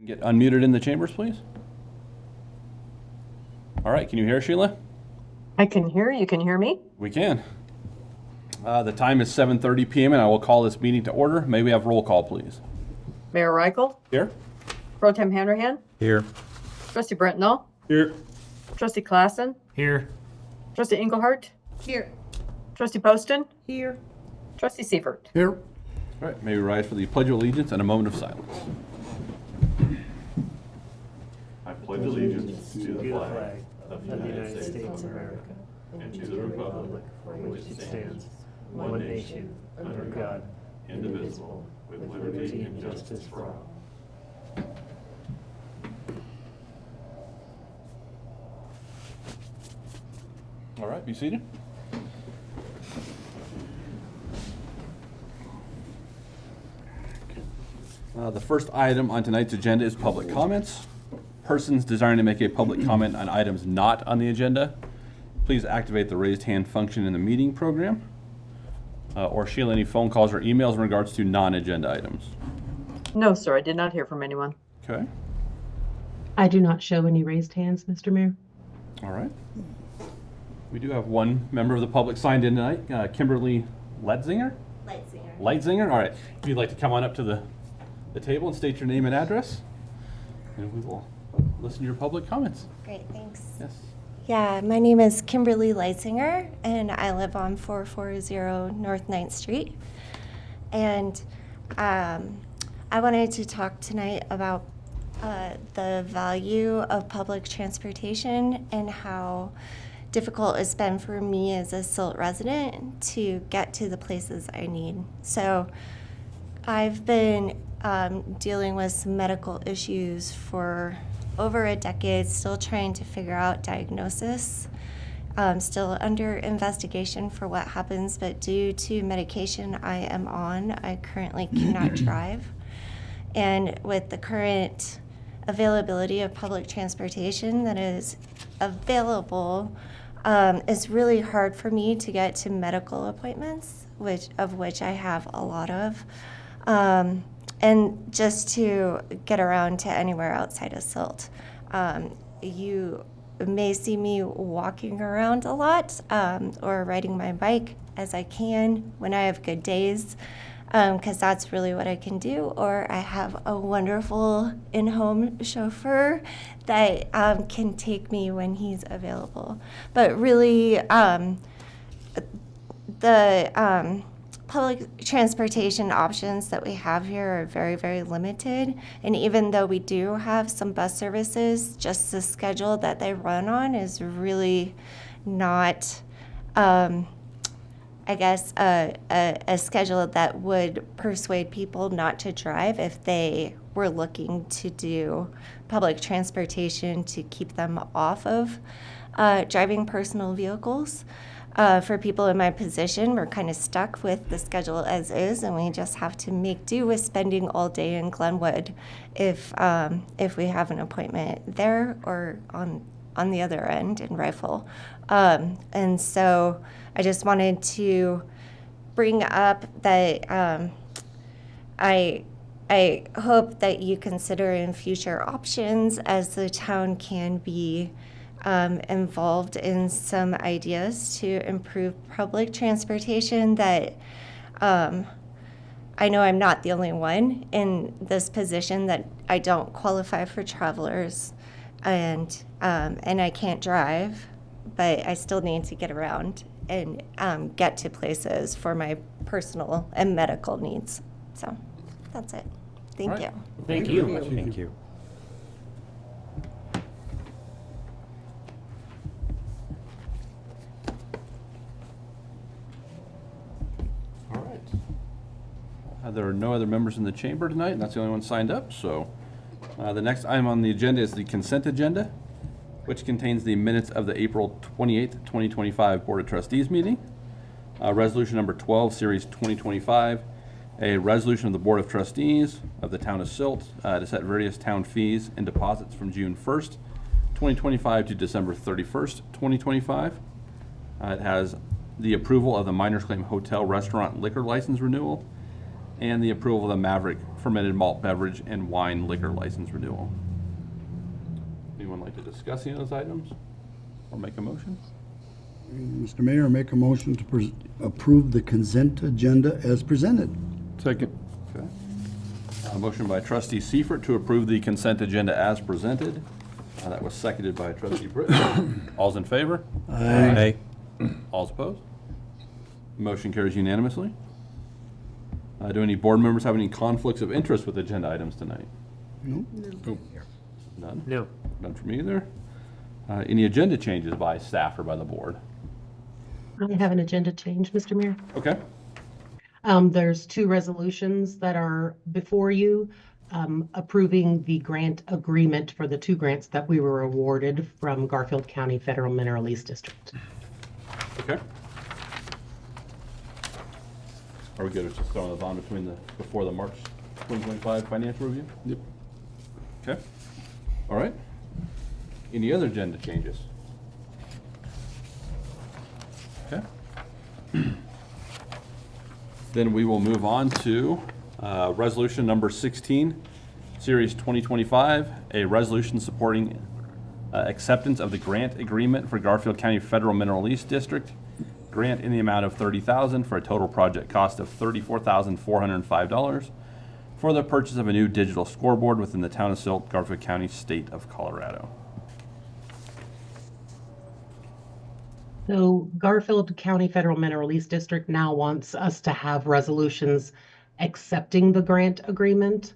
Get unmuted in the chambers, please. All right, can you hear Sheila? I can hear you. Can you hear me? We can. The time is 7:30 p.m. and I will call this meeting to order. May we have roll call, please? Mayor Reichel, Here. Pro Tem Hanrahan, Here. Trustee Brentnall, Here. Trustee Klassen, Here. Trustee Engelhardt, Here. Trustee Poston, Here. Trustee Seifert. Here. All right, may we rise for the Pledge of Allegiance and a moment of silence. I pledge allegiance to the flag of the United States of America and to the republic for which it stands, one nation, under God, indivisible, with liberty and justice for all. All right, be seated. The first item on tonight's agenda is public comments. Persons desiring to make a public comment on items not on the agenda, please activate the raised hand function in the meeting program. Or Sheila, any phone calls or emails in regards to non-agenda items? No, sir, I did not hear from anyone. Okay, I do not show any raised hands, Mr. Mayor. all right. We do have one member of the public signed in tonight, Kimberly Leitzinger? Leitzinger, all right. If you'd like to come on up to the table and state your name and address, and we will listen to your public comments. Great, thanks. Yes. Yeah, my name is Kimberly Leitzinger, and I live on 440 North 9th Street. And I wanted to talk tonight about the value of public transportation and how difficult it's been for me as a Silt resident to get to the places I need. So I've been dealing with some medical issues for over a decade, still trying to figure out diagnosis, still under investigation for what happens, but due to medication I am on, I currently cannot drive. And with the current availability of public transportation that is available, it's really hard for me to get to medical appointments, of which I have a lot of. And just to get around to anywhere outside of Silt. You may see me walking around a lot or riding my bike as I can when I have good days, because that's really what I can do. Or I have a wonderful in-home chauffeur that can take me when he's available. But really, the public transportation options that we have here are very, very limited. And even though we do have some bus services, just the schedule that they run on is really not, I guess, a schedule that would persuade people not to drive if they were looking to do public transportation to keep them off of driving personal vehicles. For people in my position, we're kind of stuck with the schedule as is, and we just have to make do with spending all day in Glenwood if we have an appointment there or on the other end in Rifle. And so I just wanted to bring up that I hope that you consider in future options as the town can be involved in some ideas to improve public transportation that I know I'm not the only one in this position that I don't qualify for travelers and I can't drive, but I still need to get around and get to places for my personal and medical needs. So that's it. Thank All right. you. Thank you. Thank you. All right. There are no other members in the chamber tonight, and that's the only one signed up. So the next item on the agenda is the consent agenda, which contains the minutes of the April 28th, 2025 Board of Trustees meeting, resolution number 12, series 2025, a resolution of the Board of Trustees of the Town of Silt to set various town fees and deposits from June 1st, 2025 to December 31st, 2025. It has the approval of the Miners Claim Hotel Restaurant liquor license renewal and the approval of the Maverick fermented malt beverage and wine liquor license renewal. Anyone like to discuss any of those items or make a motion? Mr. Mayor, I make a motion to approve the consent agenda as presented. Second. Okay. A motion by trustee Seifert to approve the consent agenda as presented. That was seconded by trustee Britton. All's in favor? Aye. All's opposed? Motion carries unanimously. Do any board members have any conflicts of interest with agenda items tonight? No? None? No. None from either. Any agenda changes by staff or by the board? I have an agenda change, Mr. Mayor. Okay. There's two resolutions that are before you, approving the grant agreement for the two grants that we were awarded from Garfield County Federal Mineral Lease District. Okay. Are we good with just throwing those on before the March 2025 financial review? Yep. Okay. All right. Any other agenda changes? Okay. Then we will move on to resolution number 16, series 2025, a resolution supporting acceptance of the grant agreement for Garfield County Federal Mineral Lease District. Grant in the amount of $30,000 for a total project cost of $34,405 for the purchase of a new digital scoreboard within the town of Silt, Garfield County, state of Colorado. So Garfield County Federal Mineral Lease District now wants us to have resolutions accepting the grant agreement.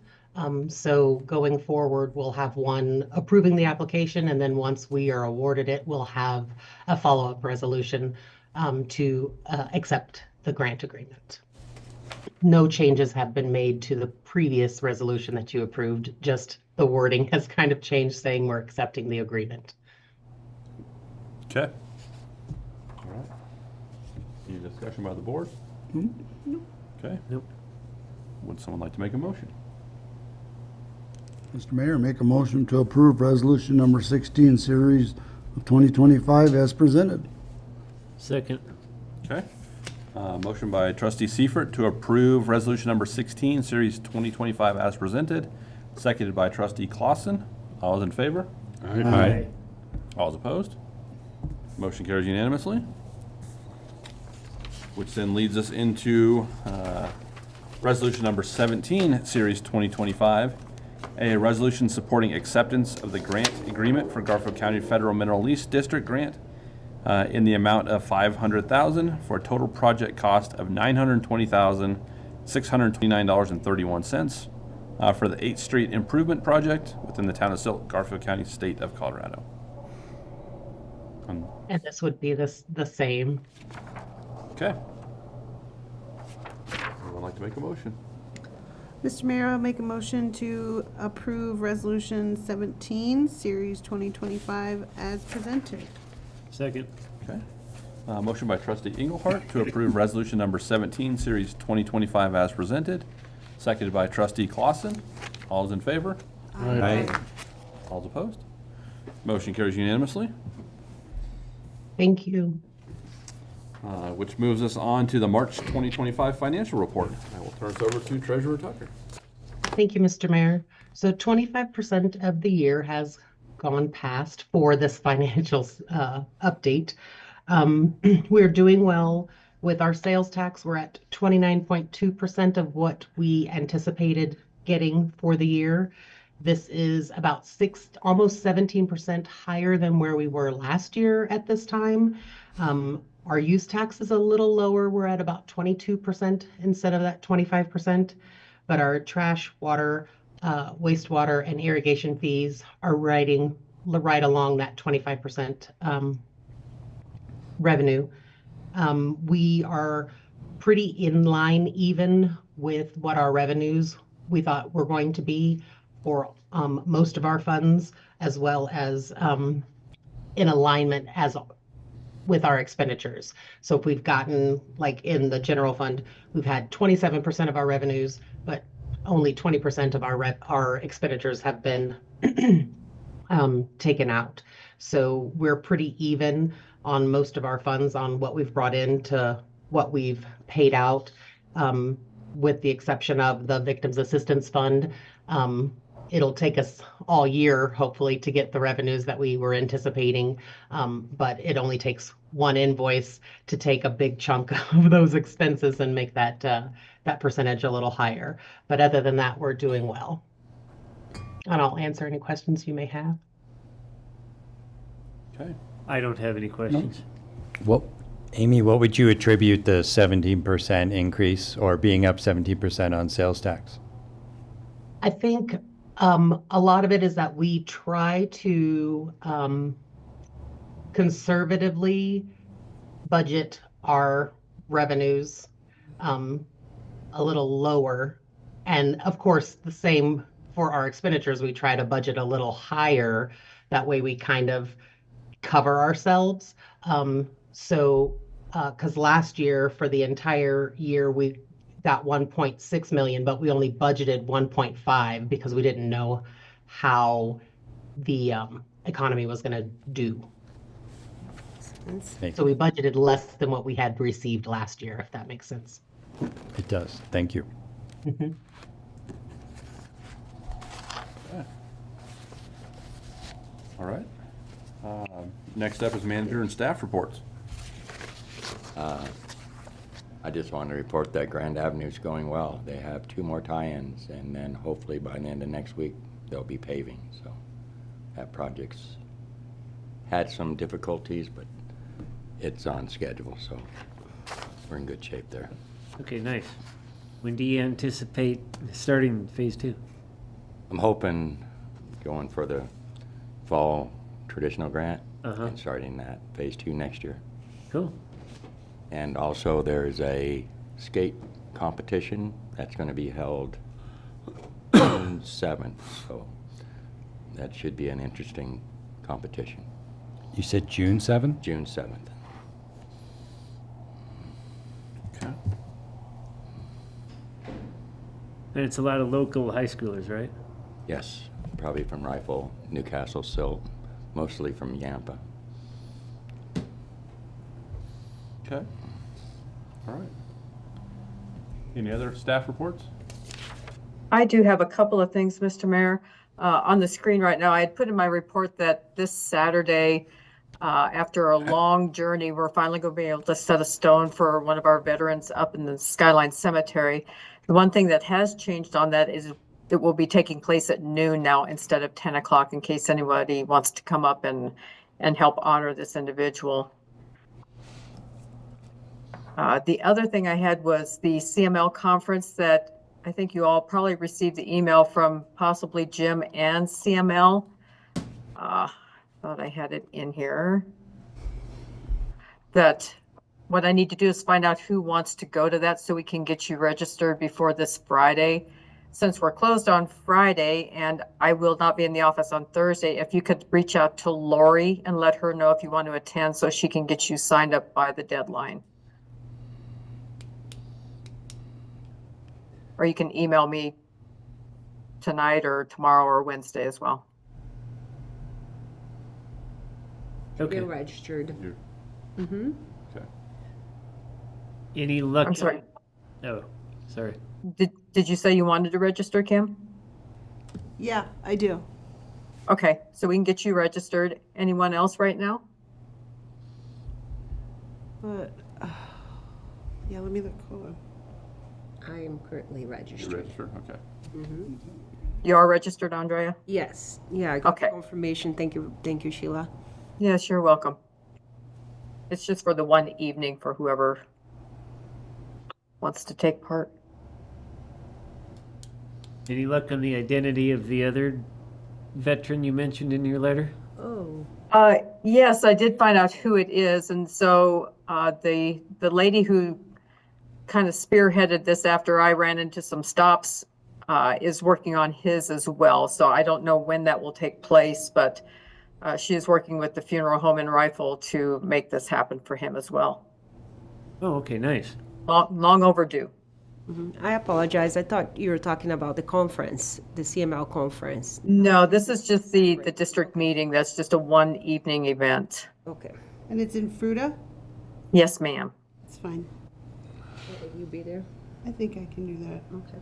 So going forward, we'll have one approving the application, and then once we are awarded it, we'll have a follow-up resolution to accept the grant agreement. No changes have been made to the previous resolution that you approved, just the wording has kind of changed, saying we're accepting the agreement. Okay. All right. Any discussion by the board? Okay. Nope. Would someone like to make a motion? Mr. Mayor, make a motion to approve resolution number 16, series of 2025 as presented. Second. Okay. Motion by trustee Seifert to approve resolution number 16, series 2025 as presented, seconded by trustee Clausen. All is in favor? Aye. All is opposed? Motion carries unanimously. Which then leads us into resolution number 17, series 2025, a resolution supporting acceptance of the grant agreement for Garfield County Federal Mineral Lease District grant in the amount of $500,000 for a total project cost of $920,629.31 for the 8th Street Improvement Project within the town of Silt, Garfield County, state of Colorado. And this would be the same. Okay. Anyone like to make a motion? Mr. Mayor, I'll make a motion to approve Resolution 17, Series 2025, as presented. Second. Okay. Motion by trustee Engelhardt to approve resolution number 17, series 2025 as presented. Seconded by trustee Clausen. All is in favor? Aye. All is opposed? Motion carries unanimously. Thank you. Which moves us on to the March 2025 financial report. I will turn us over to Treasurer Tucker. Thank you, Mr. Mayor. So 25% of the year has gone past for this financial update. We're doing well with our sales tax. We're at 29.2% of what we anticipated getting for the year. This is about almost 17% higher than where we were last year at this time. Our use tax is a little lower. We're at about 22% instead of that 25%, but our trash, water, wastewater, and irrigation fees are right along that 25% revenue. We are pretty in line even with what our revenues we thought were going to be for most of our funds, as well as in alignment with our expenditures. So if we've gotten, like in the general fund, we've had 27% of our revenues, but only 20% of our expenditures have been taken out. So we're pretty even on most of our funds on what we've brought in to what we've paid out. with the exception of the Victims Assistance Fund. It'll take us all year, hopefully, to get the revenues that we were anticipating. But it only takes one invoice to take a big chunk of those expenses and make that percentage a little higher. But other than that, we're doing well. And I'll answer any questions you may have. Okay. I don't have any questions. Well, Amy, what would you attribute the 17% increase or being up 17% on sales tax? I think a lot of it is that we try to conservatively budget our revenues a little lower. And of course, the same for our expenditures, we try to budget a little higher. That way we kind of cover ourselves. Because last year, for the entire year, we got 1.6 million, but we only budgeted 1.5 because we didn't know how the economy was going to do. Thank So we budgeted less than what we had received last year, if that makes sense. It does. Thank you. Mhm. All right. Next up is manager and staff reports. I just want to report that Grand Avenue's going well. They have 2 more tie-ins, and then hopefully by the end of next week, they'll be paving. So that project's had some difficulties, but it's on schedule, so we're in good shape there. Okay, nice. When do you anticipate starting phase 2? I'm hoping going for the fall traditional grant Uh-huh. and starting that phase 2 next year. Cool. And also there's a skate competition that's going to be held June 7th, so that should be an interesting competition. You said June 7th? June 7th. Okay. And it's a lot of local high schoolers, right? Yes, probably from Rifle, Newcastle, Silt, mostly from Yampa. Okay. All right. Any other staff reports? I do have a couple of things, Mr. Mayor. On the screen right now, I had put in my report that this Saturday, after a long journey, we're finally going to be able to set a stone for one of our veterans up in the Skyline Cemetery. The one thing that has changed on that is it will be taking place at noon now instead of 10 o'clock in case anybody wants to come up and help honor this individual. The other thing I had was the CML conference that I think you all probably received the email from possibly Jim and CML. Thought I had it in here. That what I need to do is find out who wants to go to that so we can get you registered before this Friday. Since we're closed on Friday and I will not be in the office on Thursday, if you could reach out to Lori and let her know if you want to attend so she can get you signed up by the deadline. Or you can email me tonight or tomorrow or Wednesday as well. Okay. You're registered. Okay. Any luck? I'm sorry. Oh, sorry. Did you say you wanted to register, Kim? Yeah, I do. Okay, so we can get you registered. Anyone else right now? But, yeah, let me look, hold on. I am currently You're registered. registered, okay. You are registered, Andrea? Yes, yeah, I got Okay. confirmation. Thank you, Sheila. Yes, you're welcome. It's just for the one evening for whoever wants to take part. Any luck on the identity of the other veteran you mentioned in your letter? Oh, Yes, I did find out who it is, and so the lady who kind of spearheaded this after I ran into some stops is working on his as well. So I don't know when that will take place, but she is working with the funeral home in Rifle to make this happen for him as well. Oh, okay, nice. Long overdue. I apologize. I thought you were talking about the conference, the CML conference. No, this is just the district meeting. That's just a one evening event. Okay. And it's in Fruta? Yes, ma'am. It's fine. Will you be there? I think I can do that. Okay.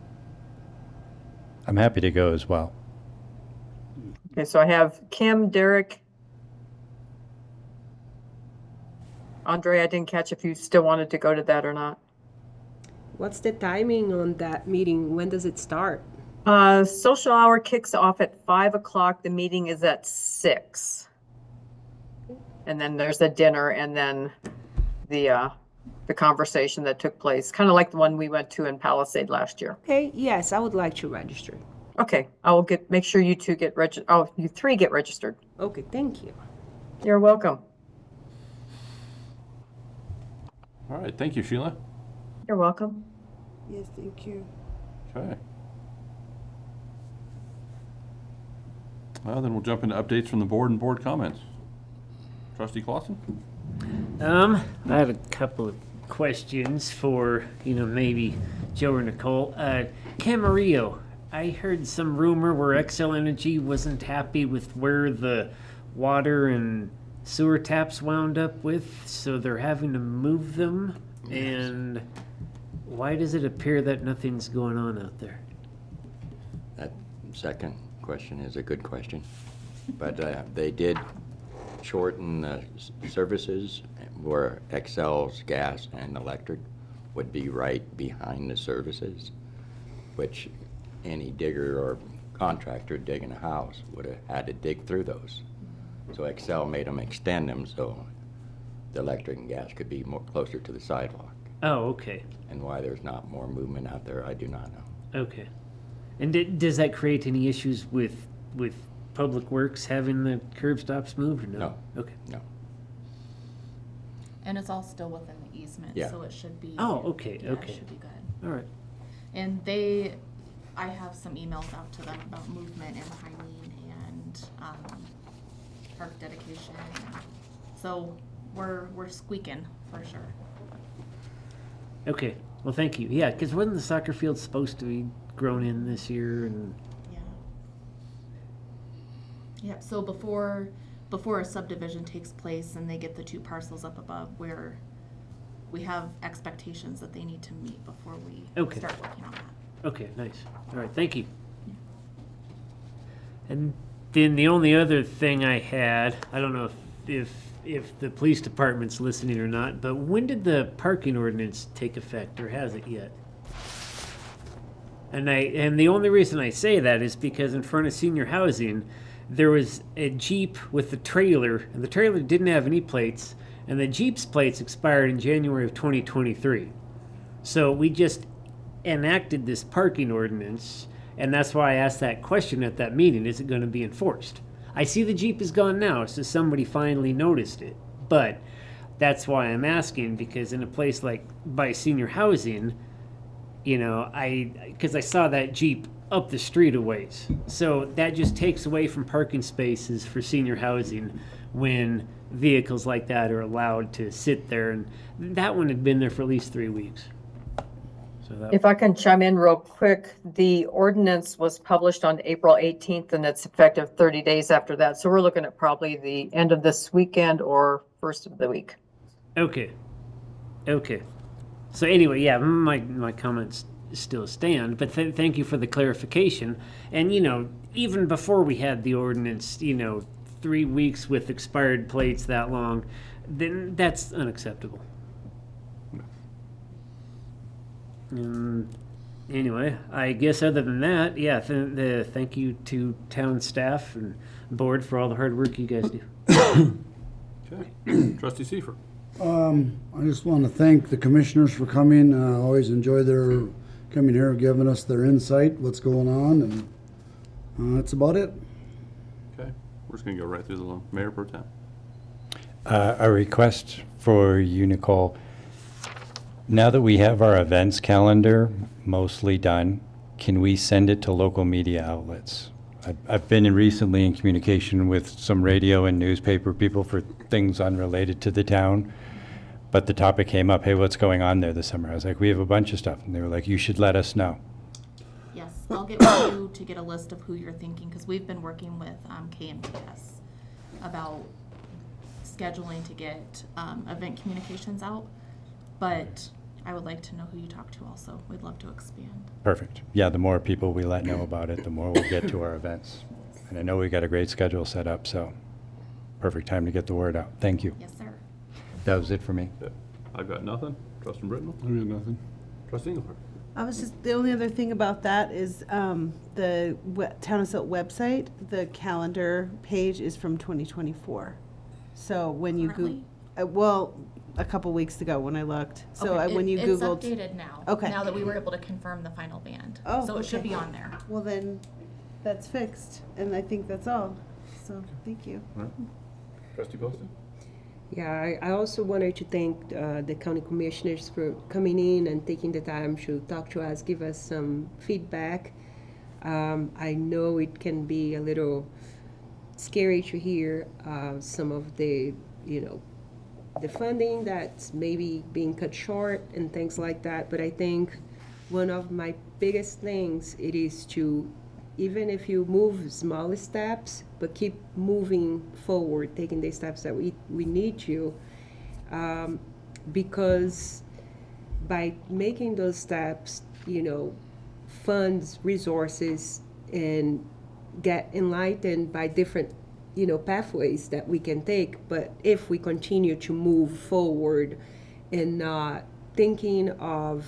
I'm happy to go as well. Okay, so I have Kim, Derek. Andre, I didn't catch if you still wanted to go to that or not. What's the timing on that meeting? When does it start? Social hour kicks off at 5 o'clock. The meeting is at 6. And then there's a dinner and then the conversation that took place, kind of like the one we went to in Palisade last year. Okay, yes, I would like to register. Okay, I will make sure you two get registered. Oh, you 3 get registered. Okay, thank you. You're welcome. All right, thank you, Sheila. You're welcome. Yes, thank you. Okay. Well, then we'll jump into updates from the board and board comments. Trustee Clausen? I have a couple of questions for, maybe Joe or Nicole. Camarillo, I heard some rumor where Xcel Energy wasn't happy with where the water and sewer taps wound up with, so they're having to move them. Yes. And why does it appear that nothing's going on out there? That second question is a good question. But they did shorten the services where Xcel's gas and electric would be right behind the services, which any digger or contractor digging a house would have had to dig through those. So Xcel made them extend them so the electric and gas could be more closer to the sidewalk. Oh, okay. And why there's not more movement out there, I do not know. Okay. And does that create any issues with Public Works having the curb stops moved or no? No. Okay. No. And it's all still within the easement, Yeah. so it should be. Oh, okay, yeah, okay. It should be good. All right. And I have some emails out to them about movement and timing and park dedication. So we're squeaking for sure. Okay. Well, thank you. Yeah, because wasn't the soccer field supposed to be grown in this year? And Yeah. Yep. So before a subdivision takes place and they get the 2 parcels up above, where we have expectations that they need to meet before we Okay. start working on that. okay, nice. All right, thank you. And then the only other thing I had, I don't know if the police department's listening or not, but when did the parking ordinance take effect, or has it yet? And the only reason I say that is because in front of senior housing, there was a Jeep with a trailer, and the trailer didn't have any plates, and the Jeep's plates expired in January of 2023. So we just enacted this parking ordinance, and that's why I asked that question at that meeting. Is it going to be enforced? I see the Jeep is gone now, so somebody finally noticed it. But that's why I'm asking, because in a place like by senior housing, because I saw that Jeep up the street a ways. So that just takes away from parking spaces for senior housing when vehicles like that are allowed to sit there. And that one had been there for at least 3 weeks. So that, If I can chime in real quick, the ordinance was published on April 18th and it's effective 30 days after that. So we're looking at probably the end of this weekend or first of the week. Okay. So anyway, yeah, my comments still stand, but thank you for the clarification. And, even before we had the ordinance, 3 weeks with expired plates that long, then that's unacceptable. Anyway, I guess other than that, yeah, thank you to town staff and board for all the hard work you guys do. Okay. Trustee Seifert? I just want to thank the commissioners for coming. Always enjoy their coming here, giving us their insight, what's going on, and that's about it. Okay. We're just going to go right through the Mayor Pro Tem. A request for you, Nicole. Now that we have our events calendar mostly done, can we send it to local media outlets? I've been recently in communication with some radio and newspaper people for things unrelated to the town, but the topic came up, hey, what's going on there this summer? I was like, we have a bunch of stuff. And they were like, you should let us know. Yes, I'll get with you to get a list of who you're thinking, because we've been working with KMPS about scheduling to get event communications out. But I would like to know who you talk to also. We'd love to expand. Perfect. Yeah, the more people we let know about it, the more we'll get to our events. And I know we got a great schedule set up, so perfect time to get the word out. Thank you. Yes, sir. That was it for me. I've got nothing. Trustee Britnell? I got nothing. Trustee Engelhardt? I was just, the only other thing about that is the Town of Silt website, the calendar page is from 2024. So when you Currently? well, a couple weeks ago when I looked. So Okay, when you it's Googled. updated now. Okay. Now that we were able to confirm the final band. Oh, So it should okay. be on there. Well, then that's fixed. And I think that's all. So thank you. Trustee Poston? Yeah, I also wanted to thank the county commissioners for coming in and taking the time to talk to us, give us some feedback. I know it can be a little scary to hear some of the, the funding that's maybe being cut short and things like that. But I think one of my biggest things it is to, even if you move small steps, but keep moving forward, taking the steps that we need to, because by making those steps, funds, resources, and get enlightened by different, pathways that we can take. But if we continue to move forward and not thinking of,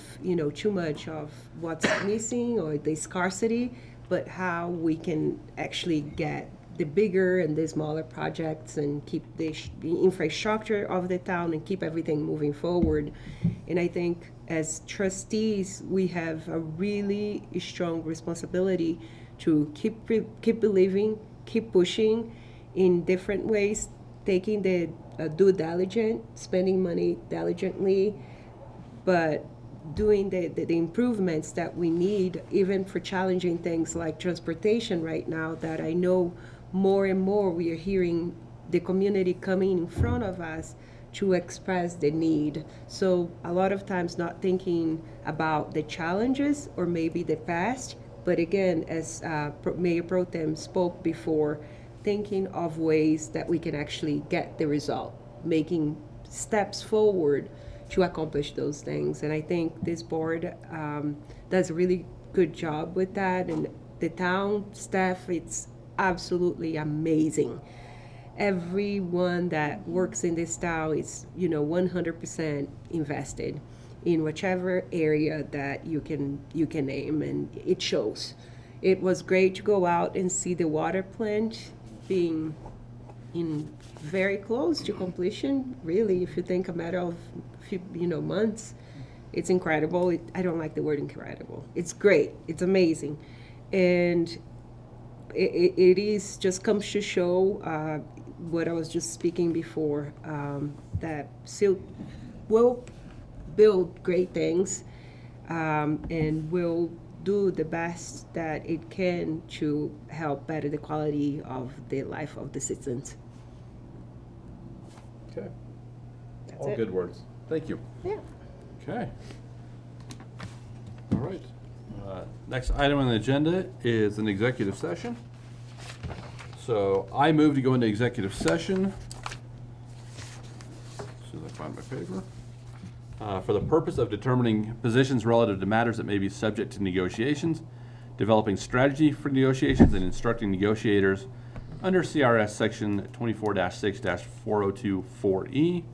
too much of what's missing or the scarcity, but how we can actually get the bigger and the smaller projects and keep the infrastructure of the town and keep everything moving forward. And I think as trustees, we have a really strong responsibility to keep believing, keep pushing in different ways, taking the due diligence, spending money diligently, but doing the improvements that we need, even for challenging things like transportation right now, that I know more and more we are hearing the community coming in front of us to express the need. So a lot of times not thinking about the challenges or maybe the past, but again, as Mayor Pro Tem spoke before, thinking of ways that we can actually get the result, making steps forward to accomplish those things. And I think this board does a really good job with that. And the town staff, it's absolutely amazing. Everyone that works in this town is, 100% invested in whichever area that you can name, and it shows. It was great to go out and see the water plant being very close to completion, really, if you think a matter of few, months. It's incredible. I don't like the word incredible. It's great. It's amazing. And it is just comes to show what I was just speaking before, that Silt will build great things and will do the best that it can to help better the quality of the life of the citizens. Okay. That's All it. good words. Thank you. Yeah. Okay. All right. Next item on the agenda is an executive session. So I move to go into executive session. As soon as I find my paper. For the purpose of determining positions relative to matters that may be subject to negotiations, developing strategy for negotiations, and instructing negotiators under CRS section 24-6-4024E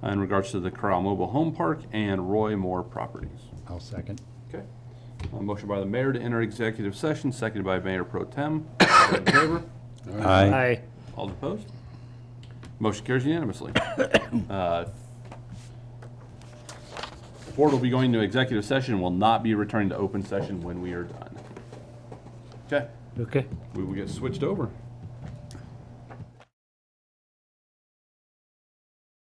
in regards to the Corral Mobile Home Park and Roy Moore properties. I'll second. Okay. Motion by the mayor to enter executive session, seconded by Mayor Pro Tem. All in favor? Aye. Aye. All opposed? Motion carries unanimously. Board will be going to executive session and will not be returning to open session when we are done. Okay, Okay. we will get switched over.